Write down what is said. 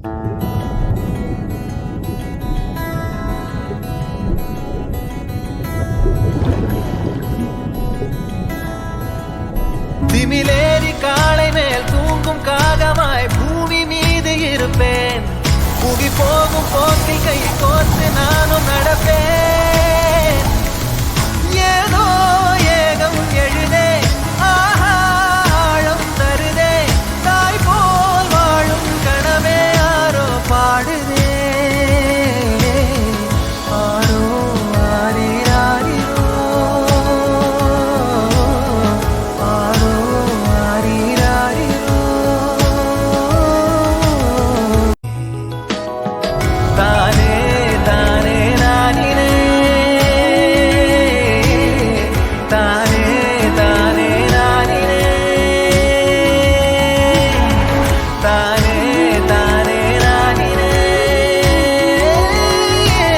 திமிலேறி காளை மேல் தூங்கும் காகமாய் பூமி மீது இருப்பேன். புவி போகும் போக்கில் கை கோர்த்து நானும் நடப்பேன்.